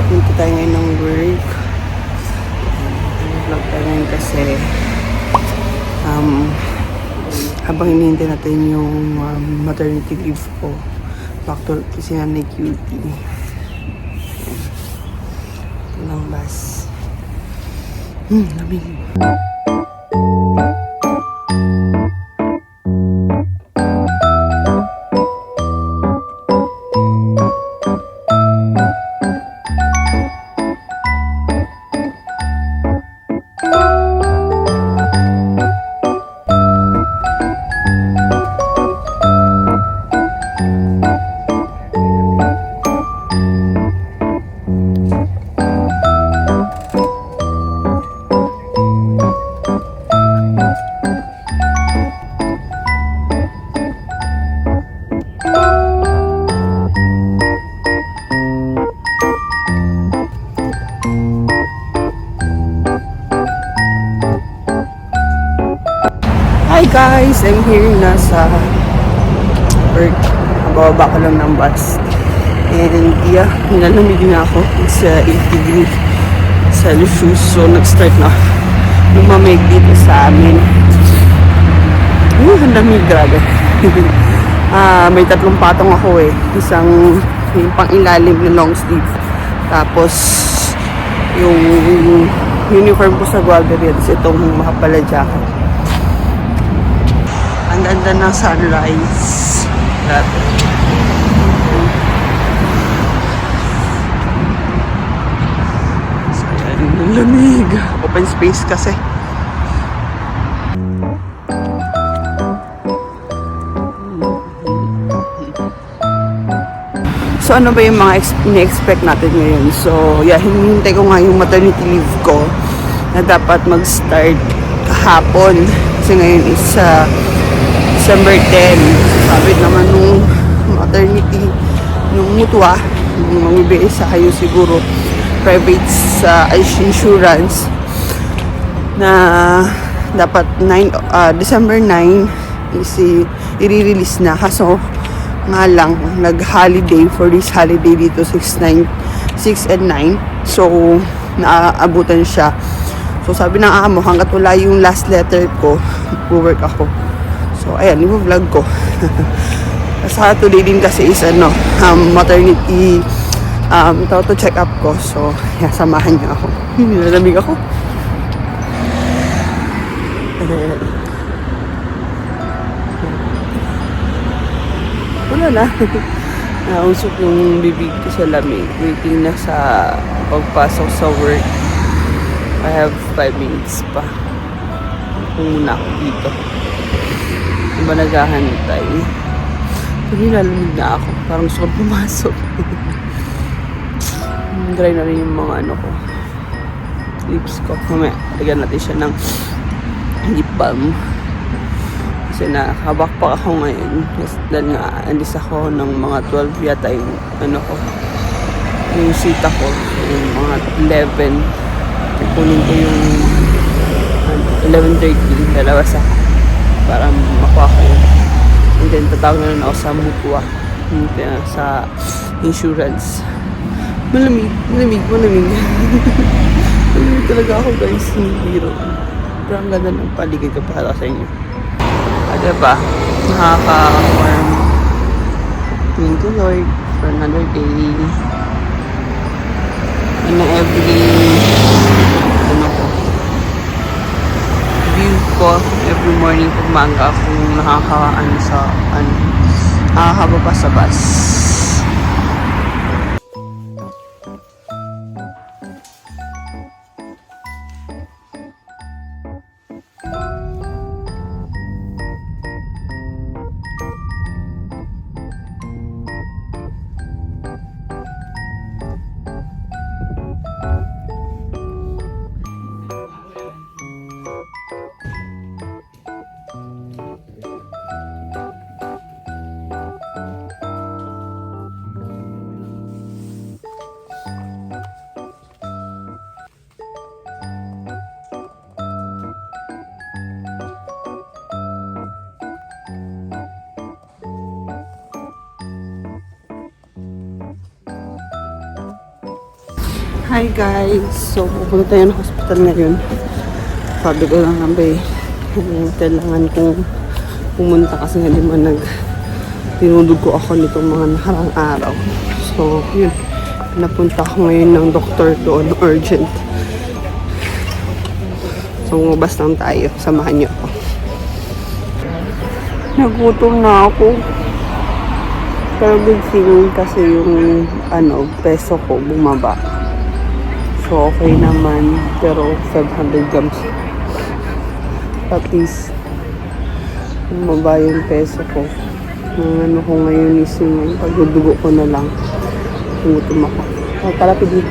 papunta tayo ngayon ng work. Vlog tayo ngayon kasi habang hinihintay natin yung maternity leave ko, back to si Nanay Cutie. Ito lang bas. Lamig. Hi guys! I'm here na sa work. Bababa ko lang ng bus. And yeah, nilalamig na ako. It's 8 degrees Celsius. So nag-start na lumamig dito sa amin. Ang lamig, grabe. May 3 patong ako eh. Isang yung pang ilalim na long sleeve. Tapos yung uniform ko sa Guarderia. Tapos itong makapala jacket. Ang ganda ng sunrise. So, yan, ang lamig. Open space kasi. So, ano ba yung mga ni-expect natin ngayon? So, yeah, hinihintay ko nga yung maternity leave ko na dapat mag-start kahapon. Kasi ngayon is December 10. Sabi naman nung maternity, nung mutuwa, nung mamibigay sa kayo siguro private sa insurance na dapat December 9 is i-release na. Kaso nga lang, nag-holiday for this holiday dito 6 and 9. So, naaabutan siya. So, sabi ng amo, hanggat wala yung last letter ko, work ako. So, ayan, yung vlog ko. Sa today din kasi is maternity to check up ko. So, yeah, samahan niyo ako. Nilalamig ako. Wala na. Nausok yung bibig ko sa lamig. Waiting na sa pagpasok sa work. I have 5 minutes pa. Kung muna ako dito. Diba naghahantay? Pero nilalamig na ako. Parang gusto ko pumasok. Dry na rin yung mga ano ko. Lips ko. Mamaya, lagyan natin siya ng lip balm. Kasi nakabakpak ako ngayon. Dahil nga, andis ako ng mga 12 yata yung ano ko. Yung sita ko. Yung mga 11. Ipunin ko yung 11:30. Lalabas ako. Para makuha ko yun. And then, tatawag na rin ako sa mutuwa. Sa insurance. Malamig. Malamig talaga ako guys. Hindi biro. Pero ang ganda ng paligid ko para sa inyo. Diba? Nakaka-warm. Thank you Lord for another day. And every morning pag maaga akong nakakababa sa bus. Hi guys! So, pupunta tayo ng hospital ngayon. Sabi ko lang nabe, kailangan kong pumunta kasi nga di man tinulog ko ako nitong mga nakarang araw. So, yun. Napunta ako ngayon ng doktor doon, urgent. So, umabas lang tayo. Samahan niyo ako. Nagutom na ako. Pero good thing kasi yung peso ko bumaba. So, okay naman. Pero 500 grams. At least, bumaba yung peso ko. Ang ko ngayon is yung pagdudugo ko na lang. Gutom ako. Palapit dito.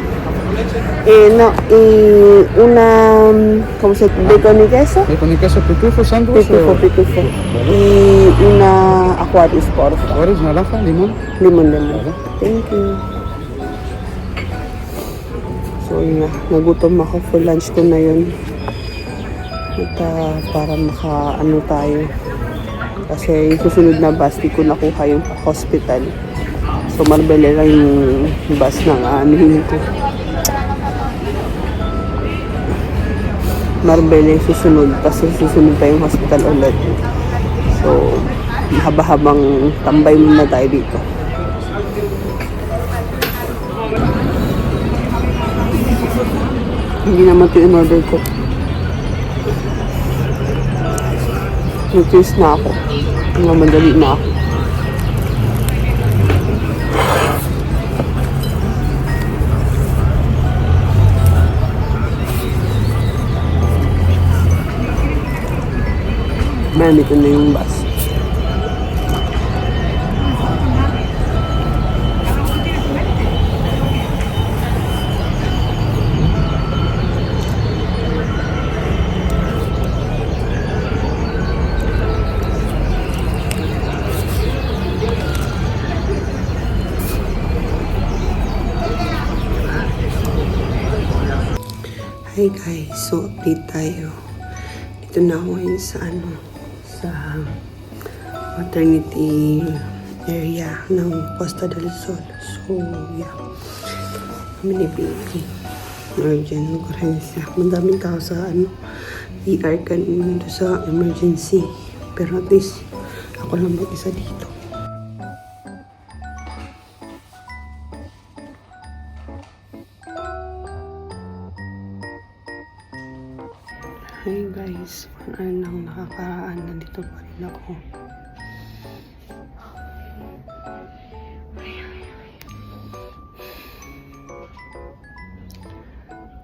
¿Cómo se bacon y queso? Con el queso pitufo, sándwich Pitufo. Y una Aquarius, por favor. ¿Cuáles? ¿Naranja? ¿Limón? Limon. Vale. Thank you. So, yun nga. Nagutom ako for lunch ko na yun. At para tayo. Kasi yung susunod na bus, di ko nakuha yung hospital. So, Marbella lang yung bus ng anuhin ko. Marbella yung susunod. Kasi susunod tayong hospital ulit. So, haba-habang tambay muna tayo dito. Hindi naman ito in-order ko. Nag-cheese na ako. Madali na ako. Man, ito na yung bus. Hi guys, so update tayo. Dito na ako ngayon sa maternity area ng Costa del Sol. So yeah, kami ni baby. Urgent occurrence. Madaming tao sa ER kanina sa emergency. Pero at least ako lang mag-isa dito. Hi guys, nang nakakaraan, nandito pa rin ako.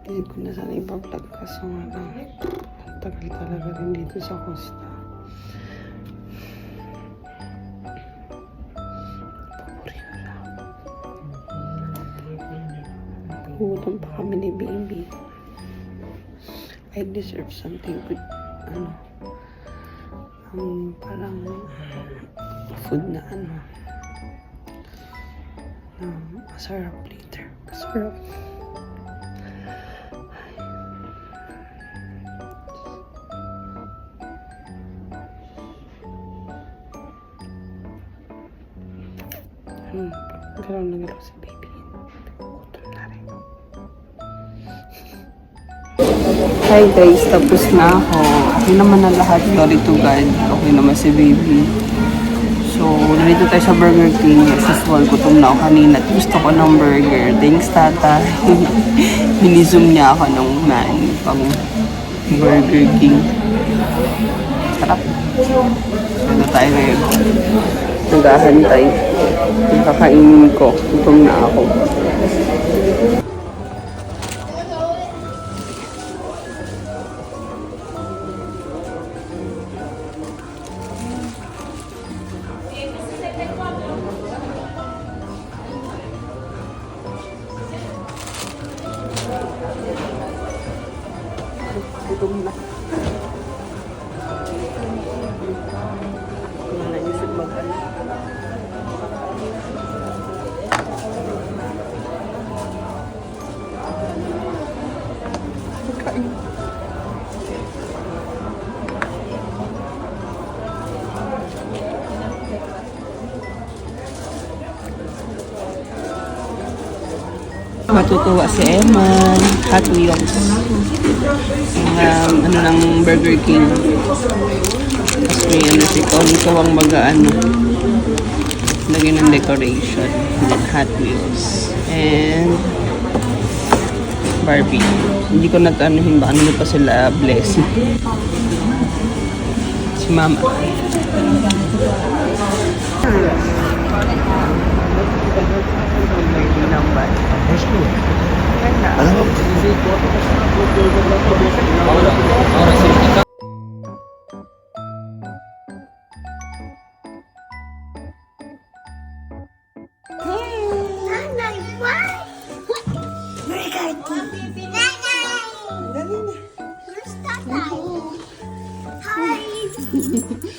Hindi ko na sana ipa-vlog kaso nga tagal talaga rin dito sa Costa. Paborin na. Gutom pa kami ni baby. I deserve something good, parang food na masarap later. Masarap. Galaw si baby. Gutom na rin. Hi guys, tapos na ako. Okay naman na lahat. Glory to God. Okay naman si baby. So, nandito tayo sa Burger King. As usual, gutom na ako kanina. Gusto ko ng burger. Thanks, tata. Hinizoom niya ako ng pang Burger King. Sarap. Nandito tayo ngayon. Nagahantay. Yung kakainin ko. Gutom na ako. Gutom na. Wala na isip mag-ano. Kain. Matutuwa si Eman. Hot Wheels. Ano ng Burger King. Tapos may ano si Tony Kawang mag-ano. Lagyan ng decoration. And Hot Wheels. And Barbie. Hindi ko natanuhin ba ano pa sila bless. Si Mama.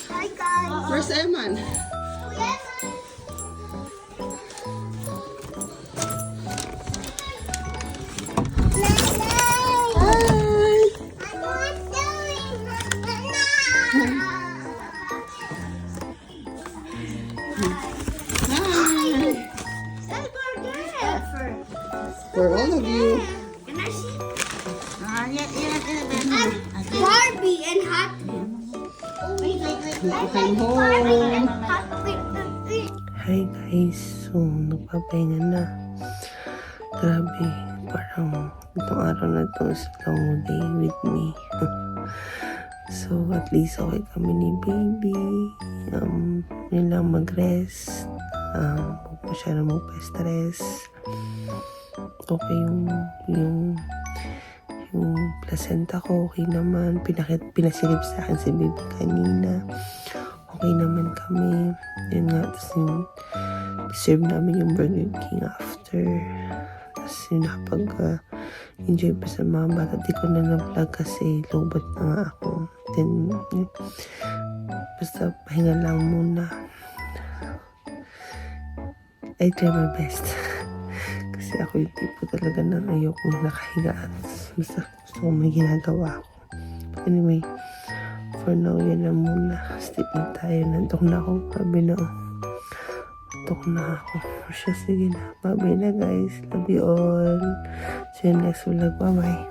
Hi guys. Where's Eman? For all of you. Barbie and Hot Wheels. I'm home. Hi guys, so nagpapahinga na. Grabe, parang itong araw na to is long day with me. So at least okay kami ni baby. Yun lang mag-rest. Huwag pa siya na magpa-stress. Okay yung placenta ko, okay naman. Pinasilip sa akin si baby kanina. Okay naman kami. Yun nga, tapos yung serve namin yung Burger King after. Tapos yung nakapag-enjoy pa sa mga bata. Di ko na na-vlog kasi lowbat na nga ako. Then, yun, basta pahinga lang muna. I try my best. Kasi ako yung tipo talaga na ayokong nakahigaan. Basta gusto ko may ginagawa ako. But anyway, for now, yan na muna. Sleep na tayo. Nantok na ako. Sabi na, nantok na ako. Siya, sige na. Bye na guys. Love you all. See you next vlog. Bye-bye.